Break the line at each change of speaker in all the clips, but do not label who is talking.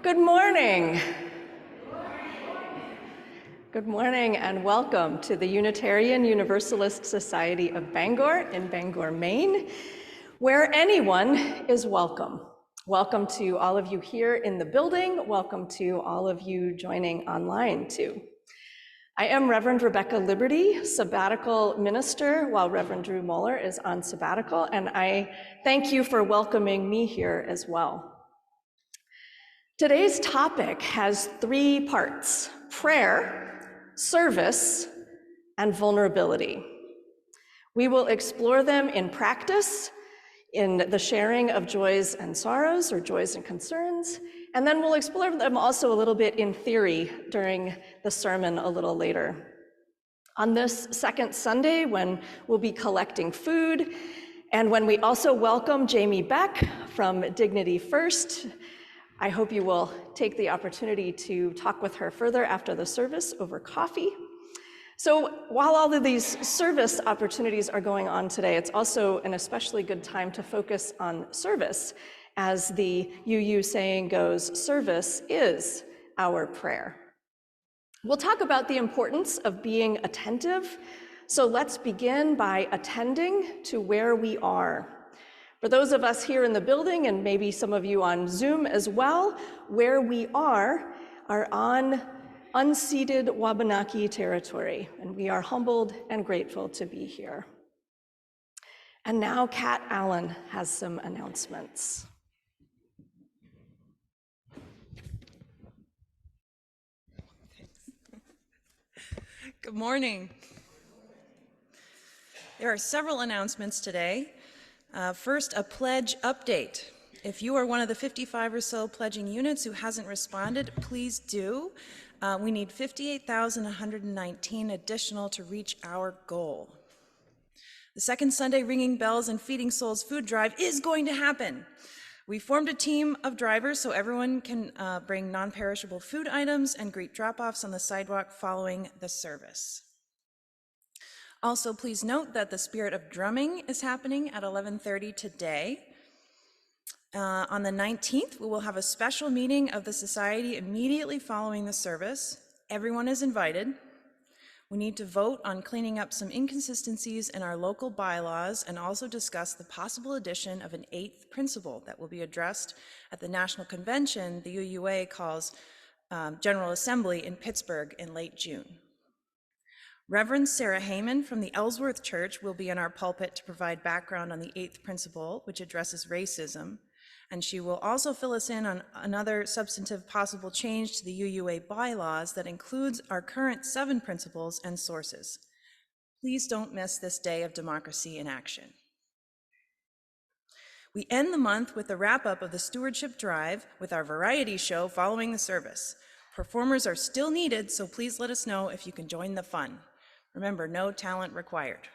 Good morning. Good morning and welcome to the Unitarian Universalist Society of Bangor in Bangor, Maine, where anyone is welcome. Welcome to all of you here in the building. Welcome to all of you joining online too. I am Reverend Rebecca Liberty, sabbatical minister, while Reverend Drew Moeller is on sabbatical, and I thank you for welcoming me here as well. Today's topic has three parts: prayer, service, and vulnerability. We will explore them in practice, in the sharing of joys and sorrows, or joys and concerns, and then we'll explore them also a little bit in theory during the sermon a little later. On this second Sunday, when we'll be collecting food, and when we also welcome Jamie Beck from Dignity First, I hope you will take the opportunity to talk with her further after the service over coffee. So while all of these service opportunities are going on today, it's also an especially good time to focus on service. As the UU saying goes, service is our prayer. We'll talk about the importance of being attentive. So let's begin by attending to where we are. For those of us here in the building, and maybe some of you on Zoom as well, where we are on unceded Wabanaki territory, and we are humbled and grateful to be here. And now Kat Allen has some announcements.
Good morning. There are several announcements today. First, a pledge update. If you are one of the 55 or so pledging units who hasn't responded, please do. We need 58,119 additional to reach our goal. The second Sunday Ringing Bells and Feeding Souls food drive is going to happen. We formed a team of drivers so everyone can bring non-perishable food items and greet drop-offs on the sidewalk following the service. Also, please note that the Spirit of Drumming is happening at 11:30 today. On the 19th, we will have a special meeting of the Society immediately following the service. Everyone is invited. We need to vote on cleaning up some inconsistencies in our local bylaws and also discuss the possible addition of an 8th principle that will be addressed at the National Convention the UUA calls General Assembly in Pittsburgh in late June. Reverend Sarah Heyman from the Ellsworth Church will be in our pulpit to provide background on the 8th principle, which addresses racism. And she will also fill us in on another substantive possible change to the UUA bylaws that includes our current 7 principles and sources. Please don't miss this day of democracy in action. We end the month with the wrap-up of the Stewardship Drive with our variety show following the service. Performers are still needed, so please let us know if you can join the fun. Remember, no talent required.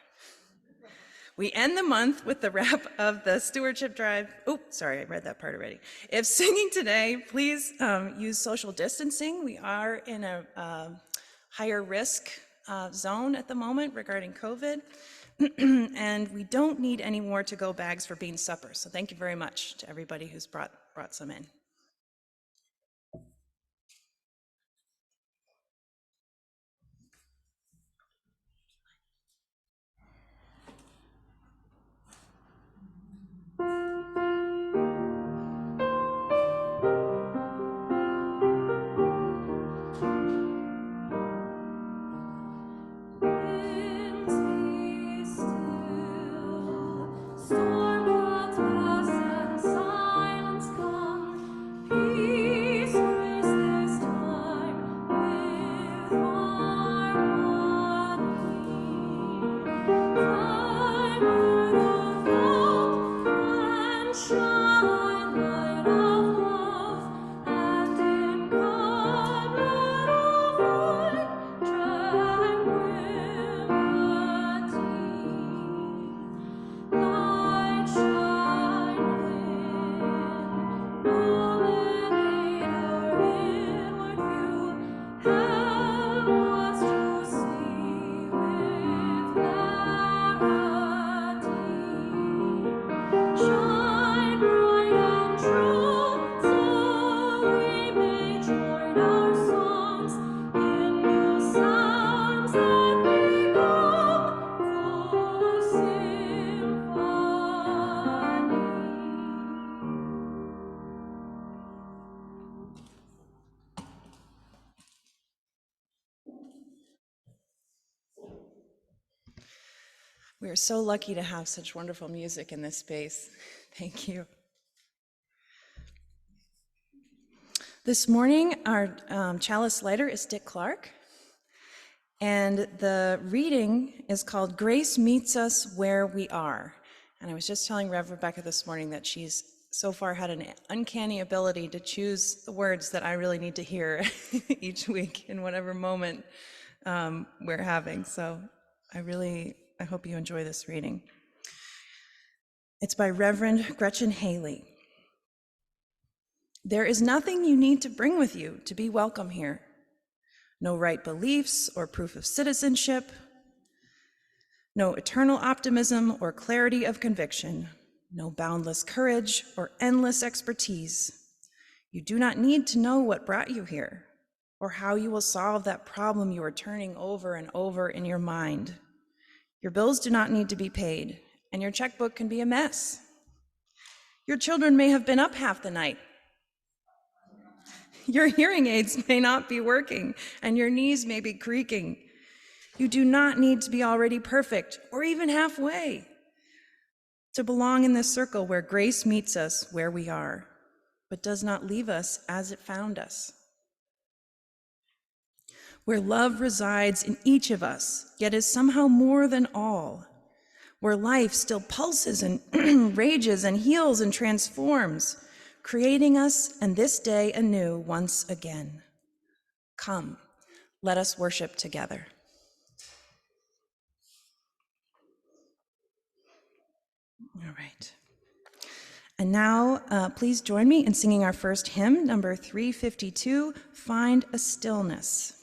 We end the month with the wrap of the Stewardship Drive. Oh, sorry, I read that part already. If singing today, please use social distancing. We are in a higher risk zone at the moment regarding COVID. And we don't need any more to-go bags for bean supper. So thank you very much to everybody who's brought some in.
Storm clouds pass and silence come.
We are so lucky to have such wonderful music in this space. Thank you. This morning, our chalice lighter is Dick Clark, and the reading is called Grace Meets Us Where We Are. And I was just telling Rev Rebecca this morning that she's so far had an uncanny ability to choose the words that I really need to hear each week in whatever moment we're having. So I hope you enjoy this reading. It's by Reverend Gretchen Haley. There is nothing you need to bring with you to be welcome here. No right beliefs or proof of citizenship, no eternal optimism or clarity of conviction, no boundless courage or endless expertise. You do not need to know what brought you here or how you will solve that problem you are turning over and over in your mind. Your bills do not need to be paid, and your checkbook can be a mess. Your children may have been up half the night. Your hearing aids may not be working, and your knees may be creaking. You do not need to be already perfect, or even halfway, to belong in this circle where grace meets us where we are, but does not leave us as it found us. Where love resides in each of us, yet is somehow more than all. Where life still pulses and rages and heals and transforms, creating us and this day anew once again. Come, let us worship together. All right. And now, please join me in singing our first hymn, number 352, Find a Stillness.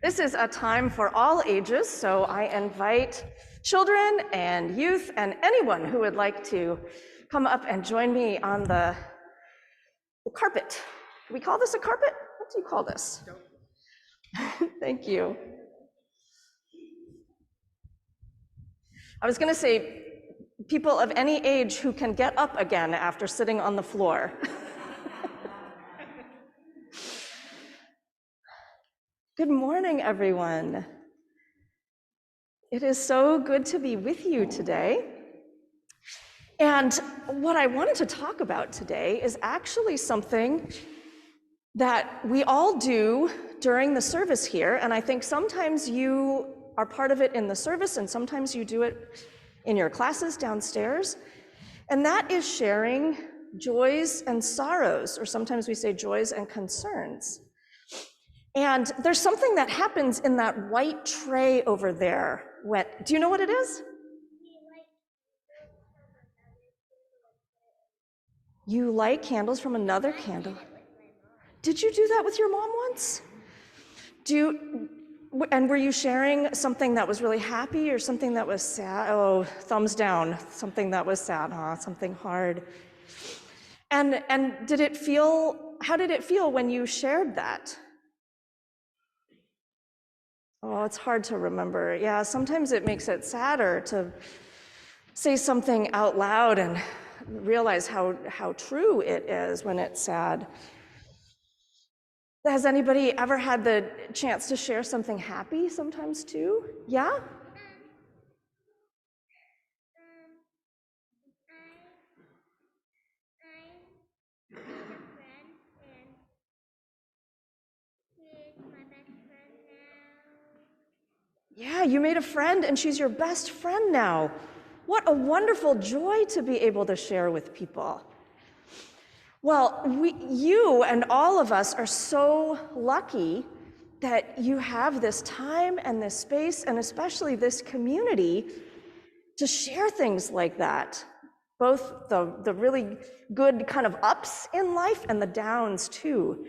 This is a time for all ages, so I invite children and youth and anyone who would like to come up and join me on the carpet. Do we call this a carpet? What do you call this? Thank you. I was going to say people of any age who can get up again after sitting on the floor. Good morning, everyone. It is so good to be with you today. And what I wanted to talk about today is actually something that we all do during the service here, and I think sometimes you are part of it in the service, and sometimes you do it in your classes downstairs, and that is sharing joys and sorrows, or sometimes we say joys and concerns. And there's something that happens in that white tray over there. Do you know what it is? You light candles from another candle. Did you do that with your mom once? And were you sharing something that was really happy or something that was sad? Oh, thumbs down. Something that was sad, huh? Something hard. And how did it feel when you shared that? Oh, it's hard to remember. Yeah, sometimes it makes it sadder to say something out loud and realize how true it is when it's sad. Has anybody ever had the chance to share something happy sometimes too? Yeah?
I made a friend and she's my best friend now.
Yeah, you made a friend and she's your best friend now. What a wonderful joy to be able to share with people. Well, you and all of us are so lucky that you have this time and this space and especially this community to share things like that. Both the really good kind of ups in life and the downs too.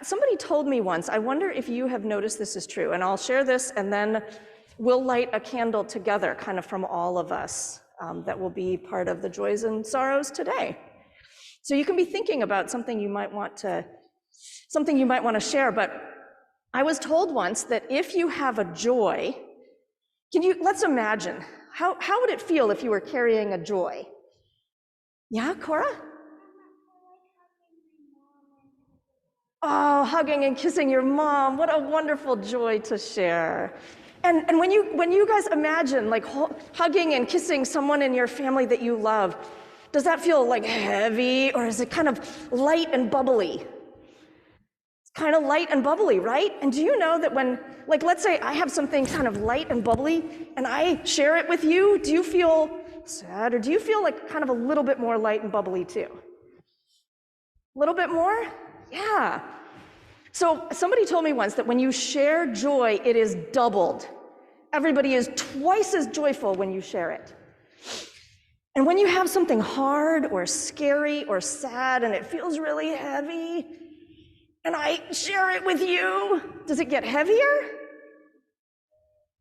Somebody told me once, I wonder if you have noticed this is true, and I'll share this and then we'll light a candle together kind of from all of us that will be part of the joys and sorrows today. So you can be thinking about something you might want to share, but I was told once that if you have a joy, let's imagine, how would it feel if you were carrying a joy? Yeah, Cora? Oh, hugging and kissing your mom, what a wonderful joy to share. And when you guys imagine like hugging and kissing someone in your family that you love, does that feel like heavy or is it kind of light and bubbly? It's kind of light and bubbly, right? And do you know that when, like let's say I have something kind of light and bubbly and I share it with you, do you feel sad or do you feel like kind of a little bit more light and bubbly too? A little bit more? Yeah. So somebody told me once that when you share joy, it is doubled. Everybody is twice as joyful when you share it. And when you have something hard or scary or sad and it feels really heavy, and I share it with you, does it get heavier?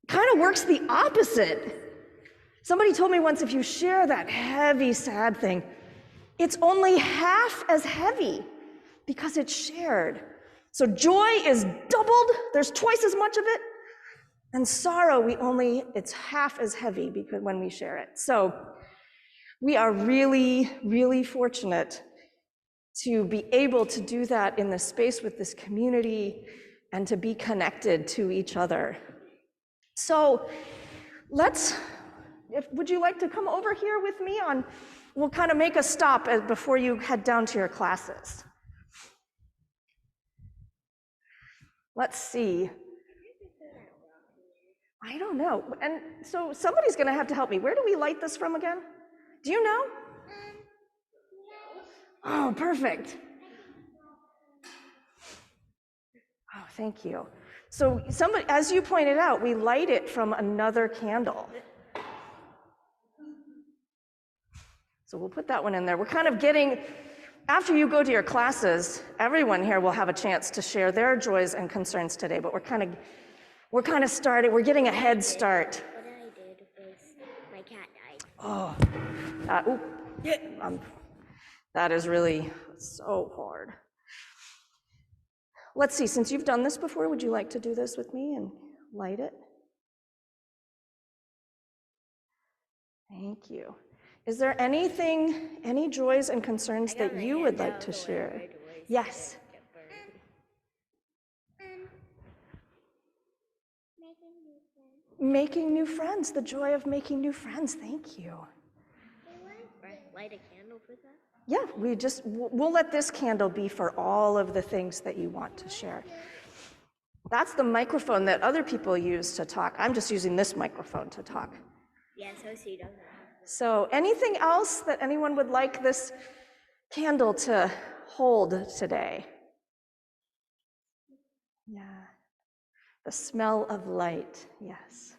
Kind of works the opposite. Somebody told me once if you share that heavy, sad thing, it's only half as heavy because it's shared. So joy is doubled, there's twice as much of it, and sorrow, it's half as heavy because when we share it. So we are really, really fortunate to be able to do that in this space with this community and to be connected to each other. So would you like to come over here with me we'll kind of make a stop before you head down to your classes. Let's see. I don't know. And so somebody's going to have to help me. Where do we light this from again? Do you know? Oh, perfect. Oh, thank you. So as you pointed out, we light it from another candle. So we'll put that one in there. We're kind of after you go to your classes, everyone here will have a chance to share their joys and concerns today, but we're kind of started, we're getting a head start.
What I did was my cat died.
Oh, that is really so hard. Let's see, since you've done this before, would you like to do this with me and light it? Thank you. Is there any joys and concerns that you would like to share? Yes. Making new friends, the joy of making new friends. Thank you.
Light a candle for that?
Yeah, we'll let this candle be for all of the things that you want to share. That's the microphone that other people use to talk. I'm just using this microphone to talk.
Yeah, so she doesn't.
So anything else that anyone would like this candle to hold today? Yeah, the smell of light, yes.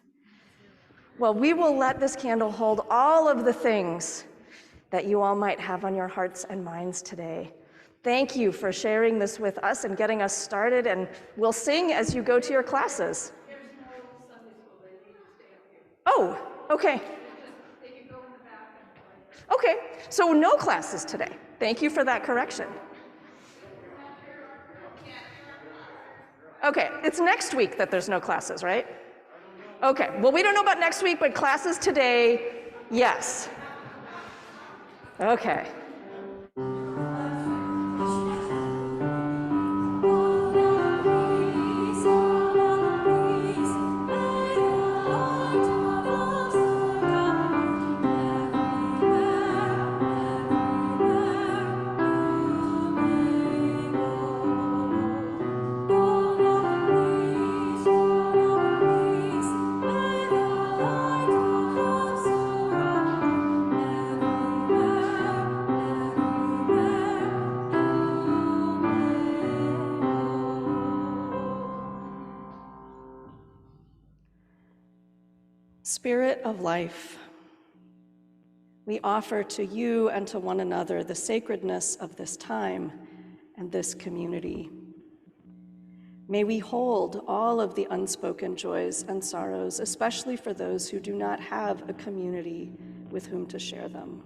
Well, we will let this candle hold all of the things that you all might have on your hearts and minds today. Thank you for sharing this with us and getting us started, and we'll sing as you go to your classes.
There's no Sunday school, they need to stay up here.
Oh, okay.
They can go in the back and play.
Okay, so no classes today. Thank you for that correction. Okay, it's next week that there's no classes, right? Okay, well, we don't know about next week, but classes today, yes. Okay. Spirit of life, we offer to you and to one another the sacredness of this time and this community. May we hold all of the unspoken joys and sorrows, especially for those who do not have a community with whom to share them.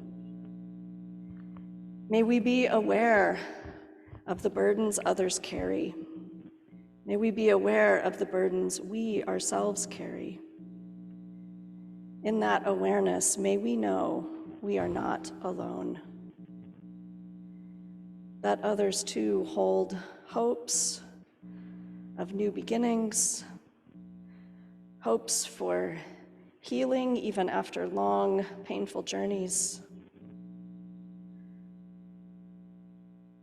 May we be aware of the burdens others carry. May we be aware of the burdens we ourselves carry. In that awareness, may we know we are not alone. That others too hold hopes of new beginnings, hopes for healing even after long, painful journeys.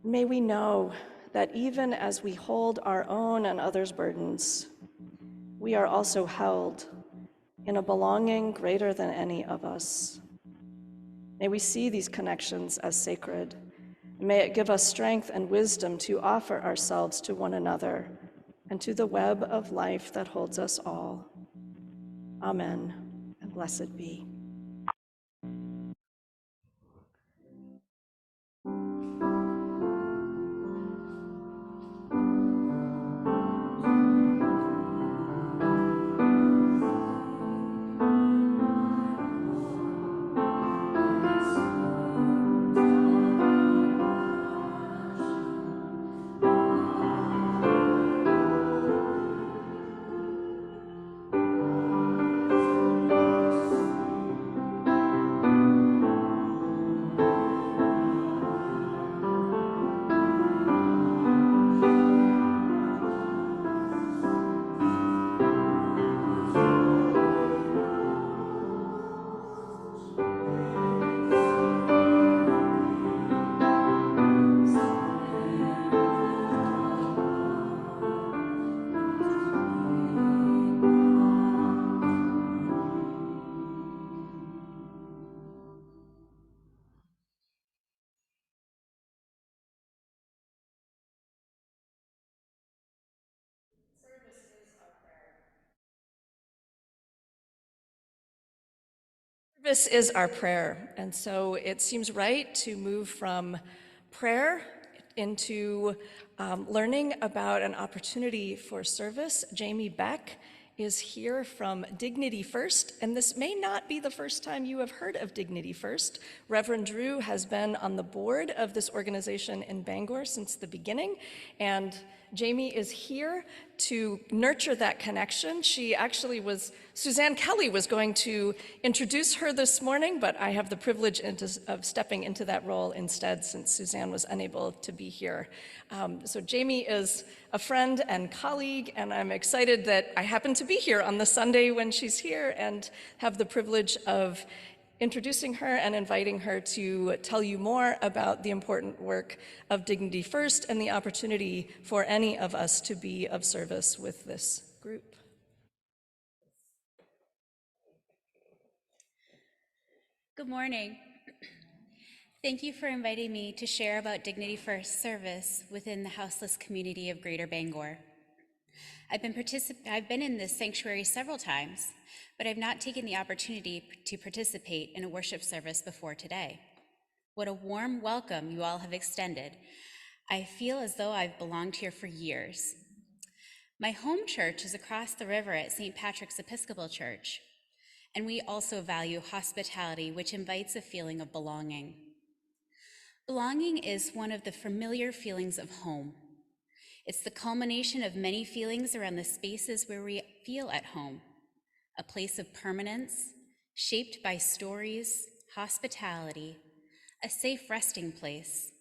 May we know that even as we hold our own and others' burdens, we are also held in a belonging greater than any of us. May we see these connections as sacred. May it give us strength and wisdom to offer ourselves to one another and to the web of life that holds us all. Amen, and blessed be. Service is our prayer, and so it seems right to move from prayer into learning about an opportunity for service. Jamie Beck is here from Dignity First, and this may not be the first time you have heard of Dignity First. Reverend Drew has been on the board of this organization in Bangor since the beginning, and Jamie is here to nurture that connection. She actually Suzanne Kelly was going to introduce her this morning, but I have the privilege of stepping into that role instead since Suzanne was unable to be here. So Jamie is a friend and colleague, and I'm excited that I happen to be here on the Sunday when she's here and have the privilege of introducing her and inviting her to tell you more about the important work of Dignity First and the opportunity for any of us to be of service with this group.
Good morning. Thank you for inviting me to share about Dignity First service within the houseless community of Greater Bangor. I've been in this sanctuary several times, but I've not taken the opportunity to participate in a worship service before today. What a warm welcome you all have extended. I feel as though I've belonged here for years. My home church is across the river at St. Patrick's Episcopal Church, and we also value hospitality, which invites a feeling of belonging. Belonging is one of the familiar feelings of home. It's the culmination of many feelings around the spaces where we feel at home, a place of permanence, shaped by stories, hospitality, a safe resting place.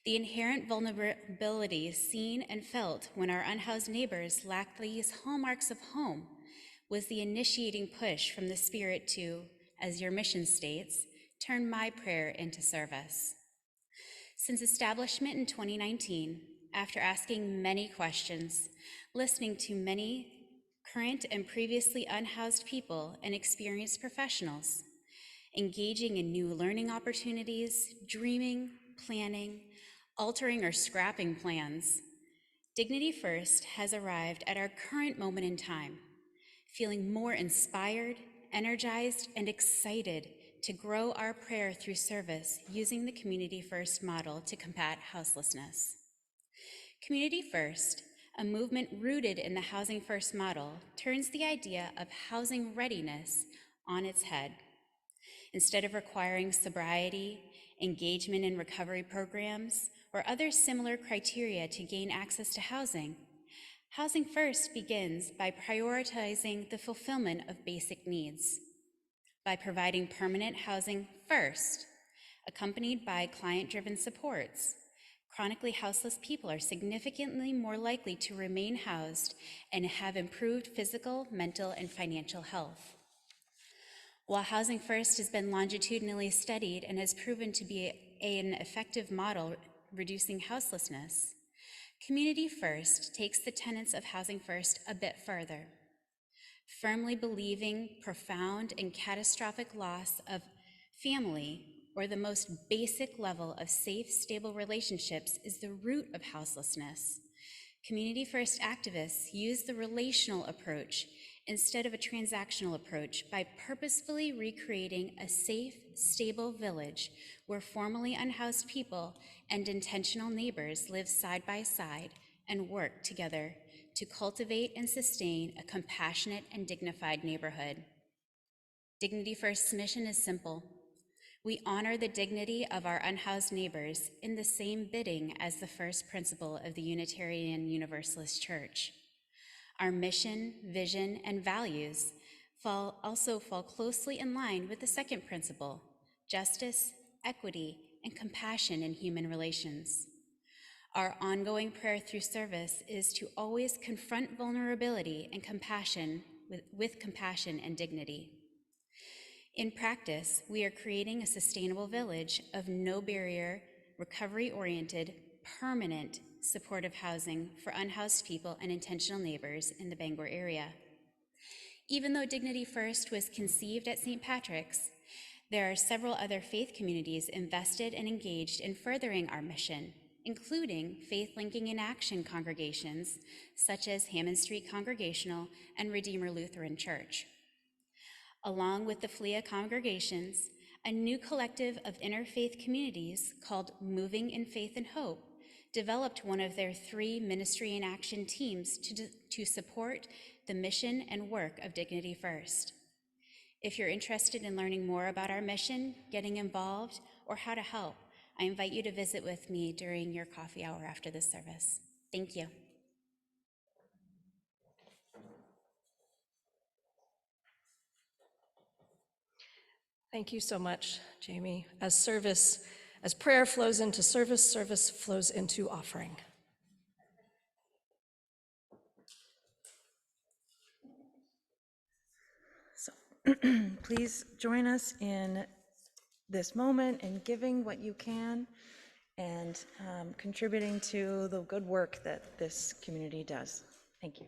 The inherent vulnerability seen and felt when our unhoused neighbors lack these hallmarks of home was the initiating push from the Spirit to, as your mission states, turn my prayer into service. Since establishment in 2019, after asking many questions, listening to many current and previously unhoused people and experienced professionals, engaging in new learning opportunities, dreaming, planning, altering or scrapping plans, Dignity First has arrived at our current moment in time, feeling more inspired energized and excited to grow our prayer through service using the Community First model to combat houselessness. Community First, a movement rooted in the Housing First model, turns the idea of housing readiness on its head. Instead of requiring sobriety, engagement in recovery programs, or other similar criteria to gain access to housing, Housing First begins by prioritizing the fulfillment of basic needs. By providing permanent housing first, accompanied by client-driven supports, chronically houseless people are significantly more likely to remain housed and have improved physical, mental, and financial health. While Housing First has been longitudinally studied and has proven to be an effective model reducing houselessness, Community First takes the tenets of Housing First a bit further. Firmly believing profound and catastrophic loss of family, or the most basic level of safe, stable relationships, is the root of houselessness, Community First activists use the relational approach instead of a transactional approach by purposefully recreating a safe, stable village where formerly unhoused people and intentional neighbors live side by side and work together to cultivate and sustain a compassionate and dignified neighborhood. Dignity First's mission is simple. We honor the dignity of our unhoused neighbors in the same bidding as the first principle of the Unitarian Universalist Church. Our mission, vision, and values also fall closely in line with the second principle, justice, equity, and compassion in human relations. Our ongoing prayer through service is to always confront vulnerability and compassion with compassion and dignity. In practice, we are creating a sustainable village of no-barrier, recovery-oriented, permanent, supportive housing for unhoused people and intentional neighbors in the Bangor area. Even though Dignity First was conceived at St. Patrick's, there are several other faith communities invested and engaged in furthering our mission, including Faith Linking in Action congregations such as Hammond Street Congregational and Redeemer Lutheran Church. Along with the FLIA congregations, a new collective of interfaith communities called Moving in Faith and Hope developed one of their 3 ministry in action teams to support the mission and work of Dignity First. If you're interested in learning more about our mission, getting involved, or how to help, I invite you to visit with me during your coffee hour after this service. Thank you.
Thank you so much, Jamie. As prayer flows into service, service flows into offering.
So please join us in this moment in giving what you can and contributing to the good work that this community does. Thank you.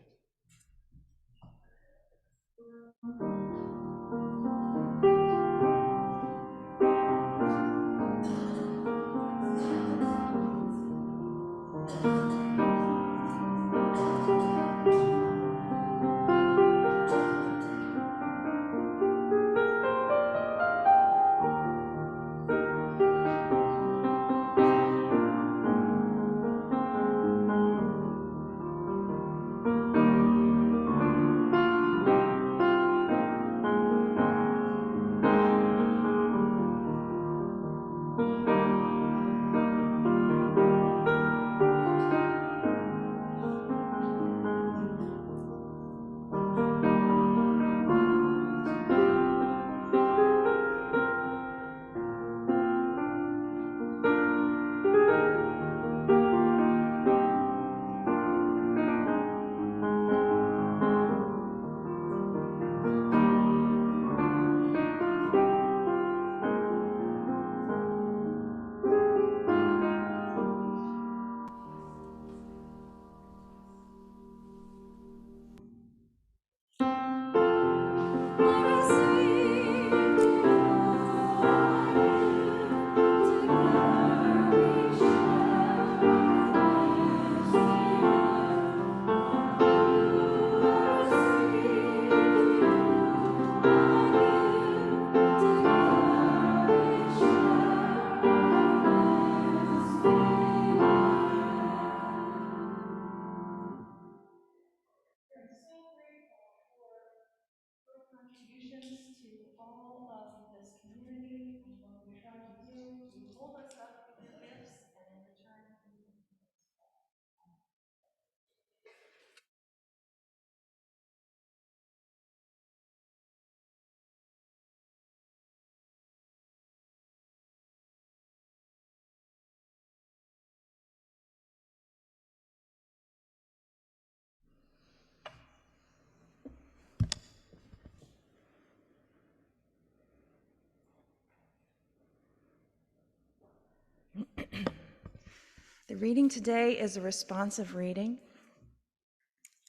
The reading today is a responsive reading,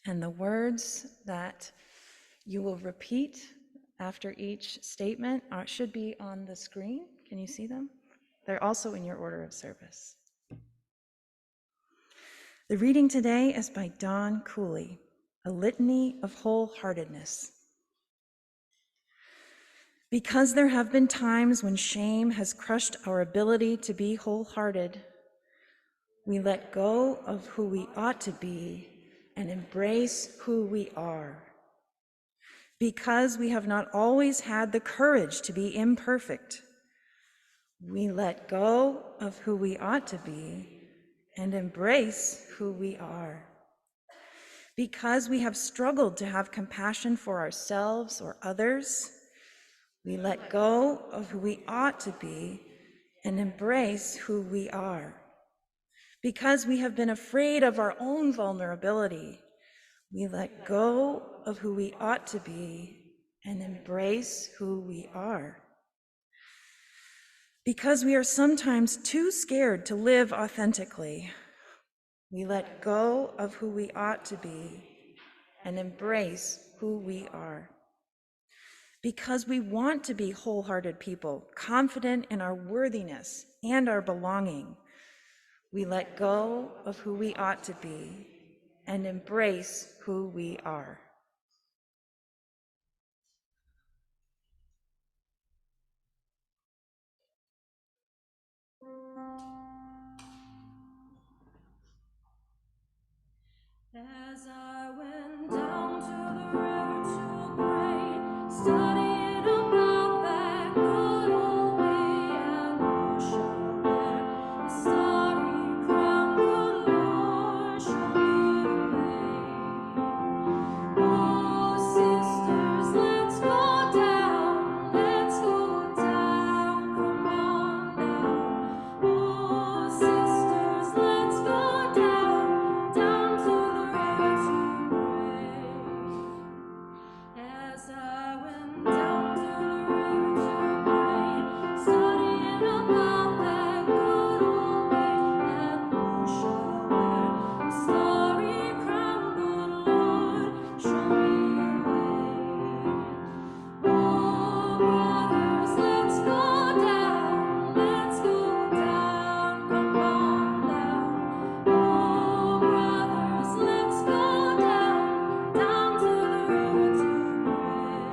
and the words that you will repeat after each statement should be on the screen. Can you see them? They're also in your order of service. The reading today is by Don Cooley, A Litany of Wholeheartedness. Because there have been times when shame has crushed our ability to be wholehearted, we let go of who we ought to be and embrace who we are. Because we have not always had the courage to be imperfect, we let go of who we ought to be and embrace who we are. Because we have struggled to have compassion for ourselves or others, we let go of who we ought to be and embrace who we are. Because we have been afraid of our own vulnerability, we let go of who we ought to be and embrace who we are. Because we are sometimes too scared to live authentically, we let go of who we ought to be and embrace who we are. Because we want to be wholehearted people, confident in our worthiness and our belonging, we let go of who we ought to be and embrace who we are.
As I went down to the river to pray, studying about that good old way and who shall wear the starry crown, good Lord, show me the way. Oh, sisters, let's go down, come on down. Oh, sisters, let's go down to the river to pray. As I went down to the river to pray, studying about that good old way and who shall wear the starry crown, good Lord, show me the way. Oh, brothers, let's go down, come on down. Oh, brothers, let's go down to the river to pray.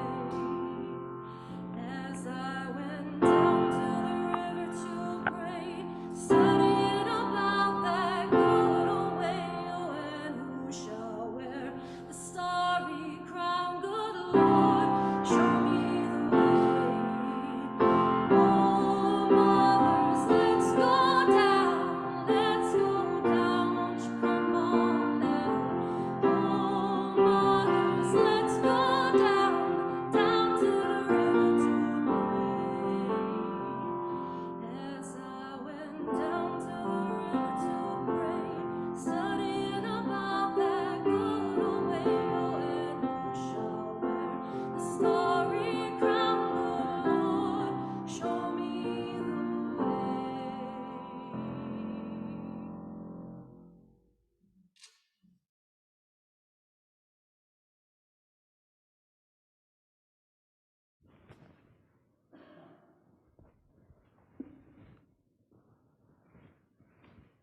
As I went down to the river to pray, studying about that good old way, oh, and who shall wear the starry crown, good Lord, show me the way. Oh, mothers, let's go down, won't you come on down. Oh, mothers, let's go down to the river to pray. As I went down to the river to pray, studying about that good old way, oh, and who shall wear the starry crown, good Lord, show me the way.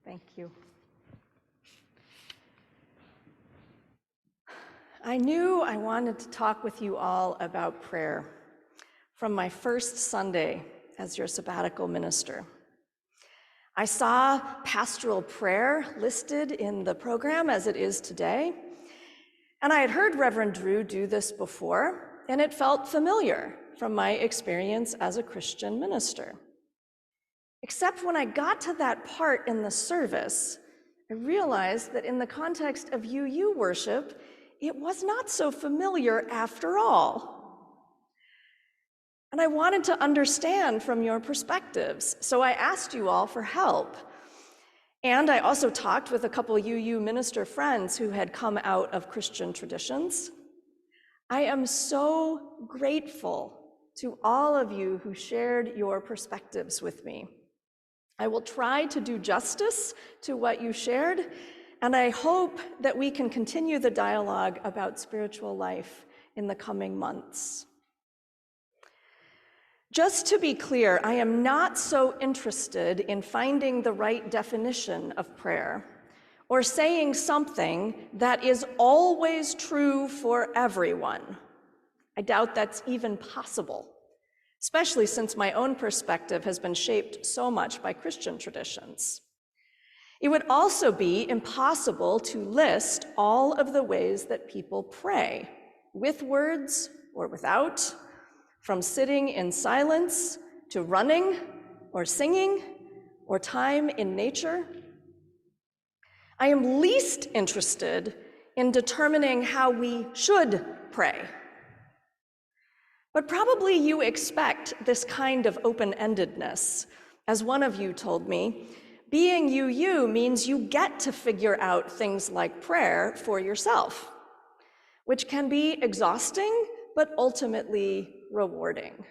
Thank you. I knew I wanted to talk with you all about prayer from my first Sunday as your sabbatical minister. I saw pastoral prayer listed in the program as it is today, and I had heard Reverend Drew do this before, and it felt familiar from my experience as a Christian minister. Except when I got to that part in the service, I realized that in the context of UU worship, it was not so familiar after all. And I wanted to understand from your perspectives, so I asked you all for help. And I also talked with a couple UU minister friends who had come out of Christian traditions. I am so grateful to all of you who shared your perspectives with me. I will try to do justice to what you shared, and I hope that we can continue the dialogue about spiritual life in the coming months. Just to be clear, I am not so interested in finding the right definition of prayer or saying something that is always true for everyone. I doubt that's even possible, especially since my own perspective has been shaped so much by Christian traditions. It would also be impossible to list all of the ways that people pray, with words or without, from sitting in silence to running or singing or time in nature. I am least interested in determining how we should pray. But probably you expect this kind of open-endedness. As one of you told me, being you means you get to figure out things like prayer for yourself, which can be exhausting, but ultimately rewarding.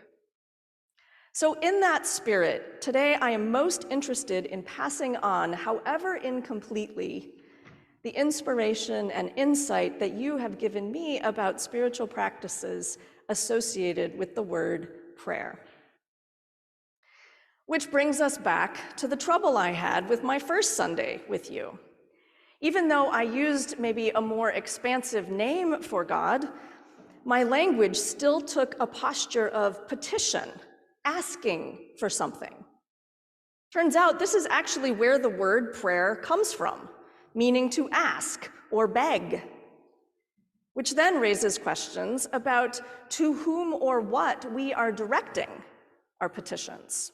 So in that spirit, today I am most interested in passing on, however incompletely, the inspiration and insight that you have given me about spiritual practices associated with the word prayer. Which brings us back to the trouble I had with my first Sunday with you. Even though I used maybe a more expansive name for God, my language still took a posture of petition, asking for something. Turns out this is actually where the word prayer comes from, meaning to ask or beg, which then raises questions about to whom or what we are directing our petitions,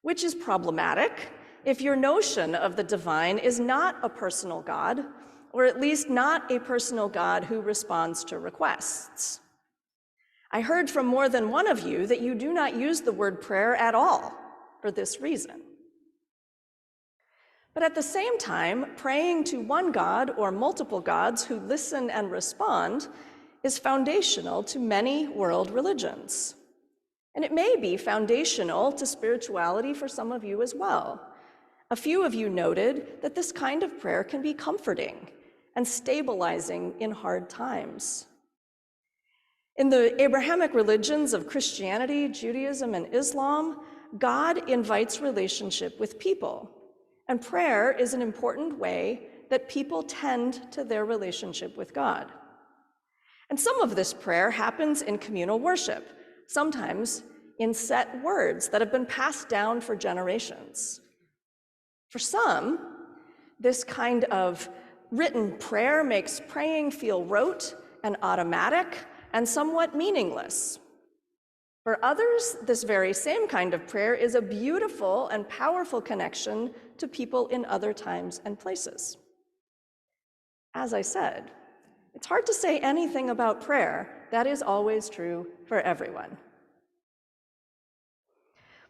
which is problematic if your notion of the divine is not a personal God, or at least not a personal God who responds to requests. I heard from more than one of you that you do not use the word prayer at all for this reason. But at the same time, praying to one God or multiple gods who listen and respond is foundational to many world religions. And it may be foundational to spirituality for some of you as well. A few of you noted that this kind of prayer can be comforting and stabilizing in hard times. In the Abrahamic religions of Christianity, Judaism, and Islam, God invites relationship with people, and prayer is an important way that people tend to their relationship with God. And some of this prayer happens in communal worship, sometimes in set words that have been passed down for generations. For some, this kind of written prayer makes praying feel rote and automatic and somewhat meaningless. For others, this very same kind of prayer is a beautiful and powerful connection to people in other times and places. As I said, it's hard to say anything about prayer that is always true for everyone.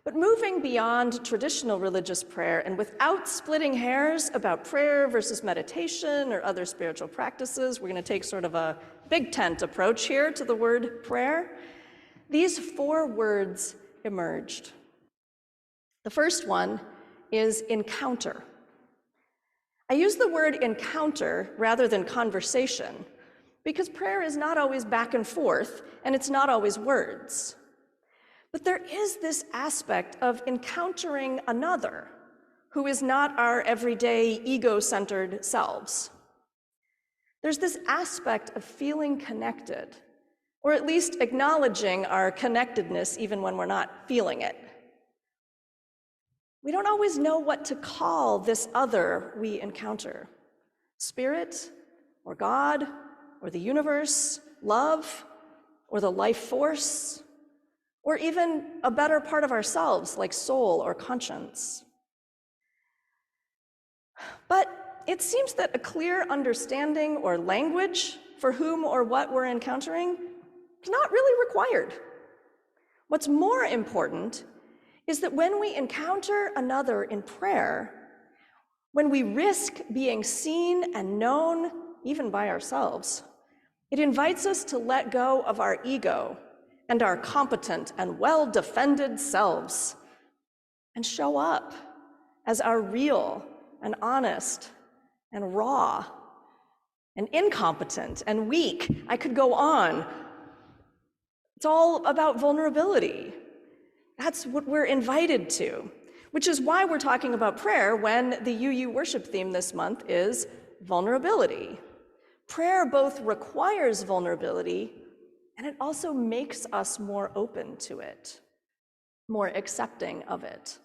But moving beyond traditional religious prayer and without splitting hairs about prayer versus meditation or other spiritual practices, we're going to take sort of a big tent approach here to the word prayer. These 4 words emerged. The first one is encounter. I use the word encounter rather than conversation because prayer is not always back and forth and it's not always words. But there is this aspect of encountering another who is not our everyday ego-centered selves. There's this aspect of feeling connected, or at least acknowledging our connectedness even when we're not feeling it. We don't always know what to call this other we encounter. Spirit, or God, or the universe, love, or the life force, or even a better part of ourselves, like soul or conscience. But it seems that a clear understanding or language for whom or what we're encountering is not really required. What's more important is that when we encounter another in prayer, when we risk being seen and known, even by ourselves, it invites us to let go of our ego and our competent and well-defended selves and show up as our real and honest and raw and incompetent and weak. I could go on. It's all about vulnerability. That's what we're invited to, which is why we're talking about prayer when the UU worship theme this month is vulnerability. Prayer both requires vulnerability and it also makes us more open to it, more accepting of it.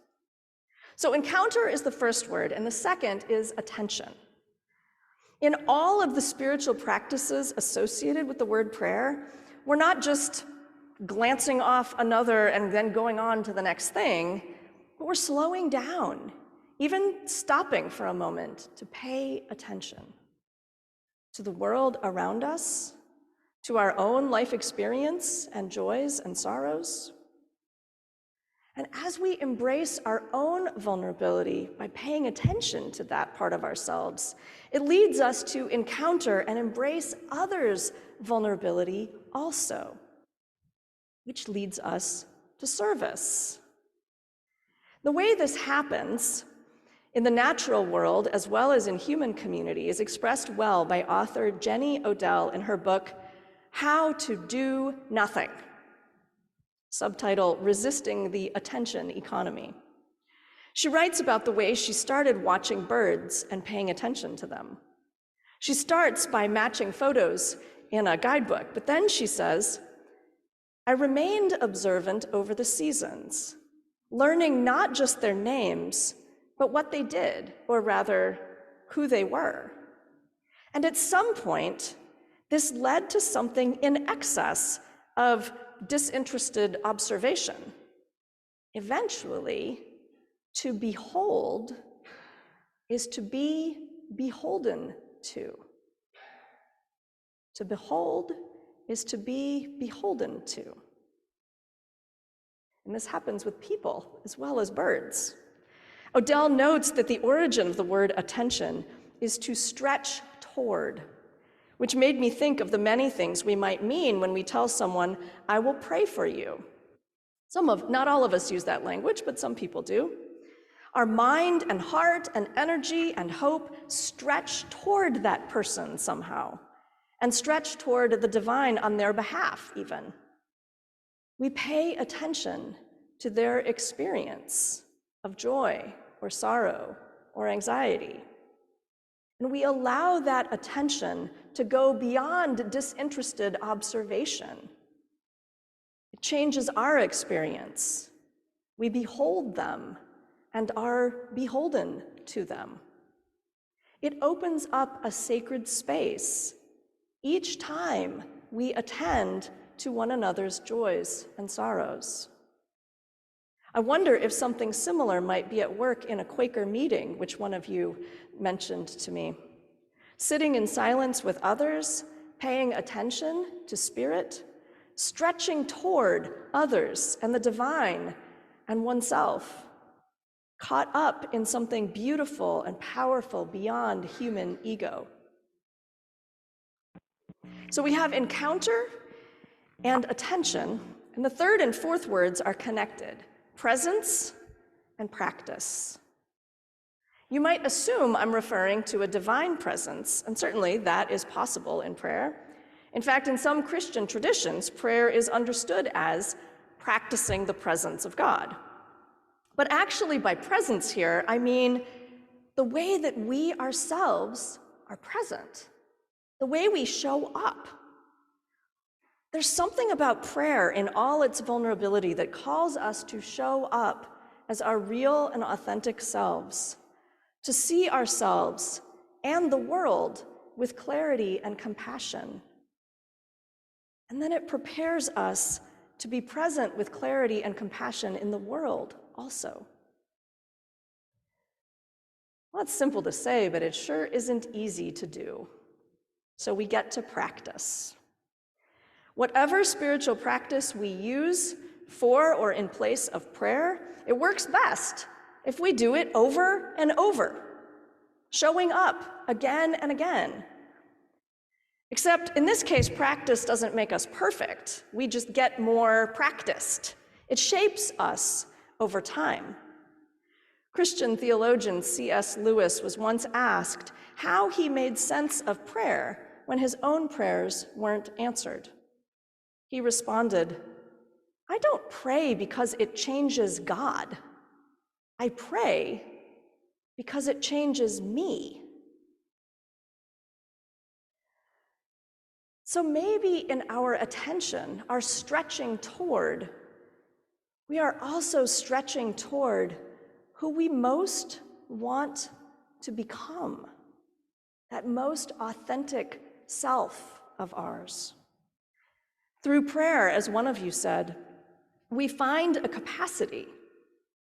So encounter is the first word, and the second is attention. In all of the spiritual practices associated with the word prayer, we're not just glancing off another and then going on to the next thing, but we're slowing down, even stopping for a moment to pay attention to the world around us, to our own life experience and joys and sorrows. And as we embrace our own vulnerability by paying attention to that part of ourselves, it leads us to encounter and embrace others' vulnerability also, which leads us to service. The way this happens in the natural world as well as in human community is expressed well by author Jenny Odell in her book, How to Do Nothing. Subtitle, Resisting the Attention Economy. She writes about the way she started watching birds and paying attention to them. She starts by matching photos in a guidebook, but then she says, I remained observant over the seasons, learning not just their names, but what they did, or rather, who they were. And at some point, this led to something in excess of disinterested observation. Eventually, to behold is to be beholden to. To behold is to be beholden to. And this happens with people as well as birds. Odell notes that the origin of the word attention is to stretch toward, which made me think of the many things we might mean when we tell someone, I will pray for you. Not all of us use that language, but some people do. Our mind and heart and energy and hope stretch toward that person somehow, and stretch toward the divine on their behalf even. We pay attention to their experience of joy or sorrow or anxiety. And we allow that attention to go beyond disinterested observation. It changes our experience. We behold them and are beholden to them. It opens up a sacred space each time we attend to one another's joys and sorrows. I wonder if something similar might be at work in a Quaker meeting, which one of you mentioned to me. Sitting in silence with others, paying attention to spirit, stretching toward others and the divine and oneself, caught up in something beautiful and powerful beyond human ego. So we have encounter and attention, and the third and fourth words are connected: presence and practice. You might assume I'm referring to a divine presence, and certainly that is possible in prayer. In fact, in some Christian traditions, prayer is understood as practicing the presence of God. But actually, by presence here, I mean the way that we ourselves are present, the way we show up. There's something about prayer in all its vulnerability that calls us to show up as our real and authentic selves, to see ourselves and the world with clarity and compassion. And then it prepares us to be present with clarity and compassion in the world also. Well, it's simple to say, but it sure isn't easy to do. So we get to practice. Whatever spiritual practice we use for or in place of prayer, it works best if we do it over and over, showing up again and again. Except in this case, practice doesn't make us perfect. We just get more practiced. It shapes us over time. Christian theologian C.S. Lewis was once asked how he made sense of prayer when his own prayers weren't answered. He responded, "I don't pray because it changes God. I pray because it changes me." So maybe in our attention, our stretching toward, we are also stretching toward who we most want to become, that most authentic self of ours. Through prayer, as one of you said, we find a capacity,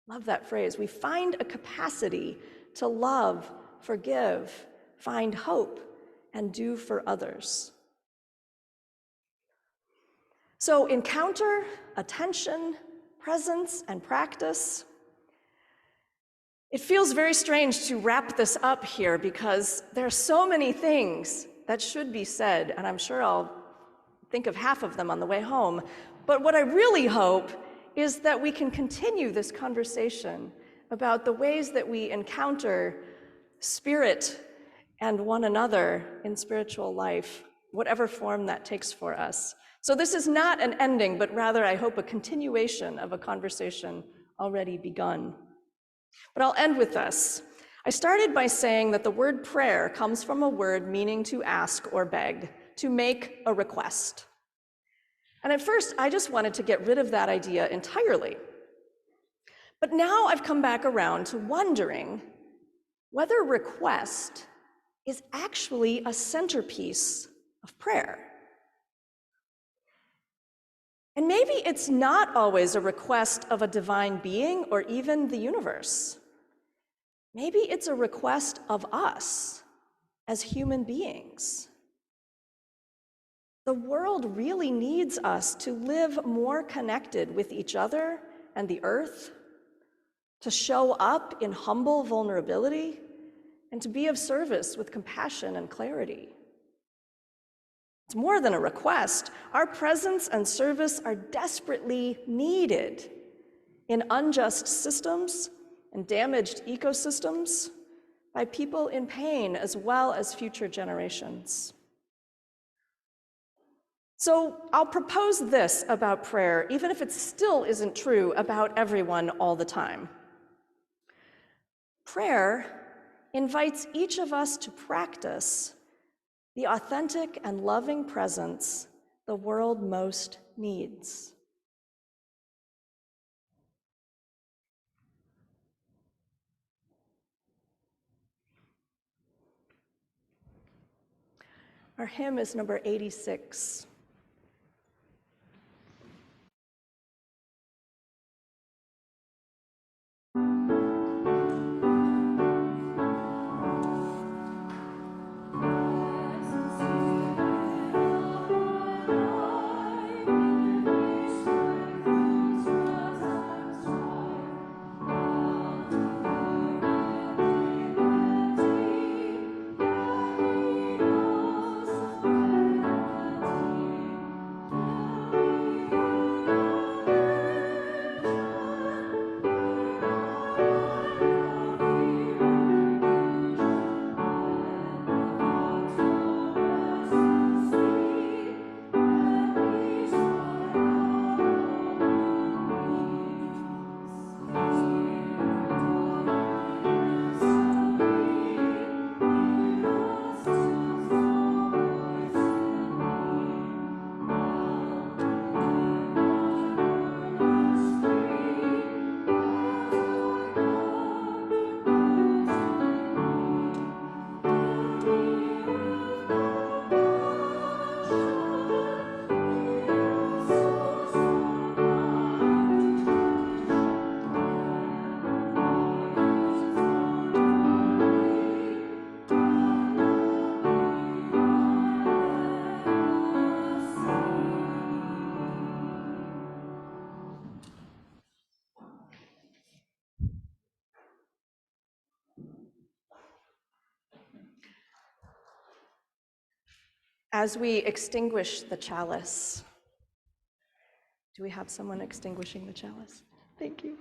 love that phrase, we find a capacity to love, forgive, find hope, and do for others. So encounter, attention, presence, and practice. It feels very strange to wrap this up here because there are so many things that should be said, and I'm sure I'll think of half of them on the way home. But what I really hope is that we can continue this conversation about the ways that we encounter spirit and one another in spiritual life, whatever form that takes for us. So this is not an ending, but rather, I hope, a continuation of a conversation already begun. But I'll end with this. I started by saying that the word prayer comes from a word meaning to ask or beg, to make a request. And at first, I just wanted to get rid of that idea entirely. But now I've come back around to wondering whether request is actually a centerpiece of prayer. And maybe it's not always a request of a divine being or even the universe. Maybe it's a request of us as human beings. The world really needs us to live more connected with each other and the earth, to show up in humble vulnerability, and to be of service with compassion and clarity. It's more than a request. Our presence and service are desperately needed in unjust systems and damaged ecosystems by people in pain as well as future generations. So I'll propose this about prayer, even if it still isn't true about everyone all the time. Prayer invites each of us to practice the authentic and loving presence the world most needs. Our hymn is number 86. As we extinguish the chalice, do we have someone extinguishing the chalice? Thank you.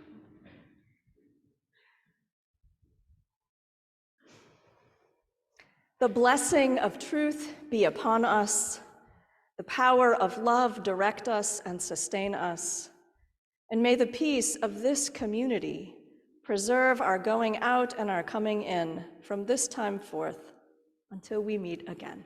The blessing of truth be upon us. The power of love direct us and sustain us. And may the peace of this community preserve our going out and our coming in from this time forth until we meet again.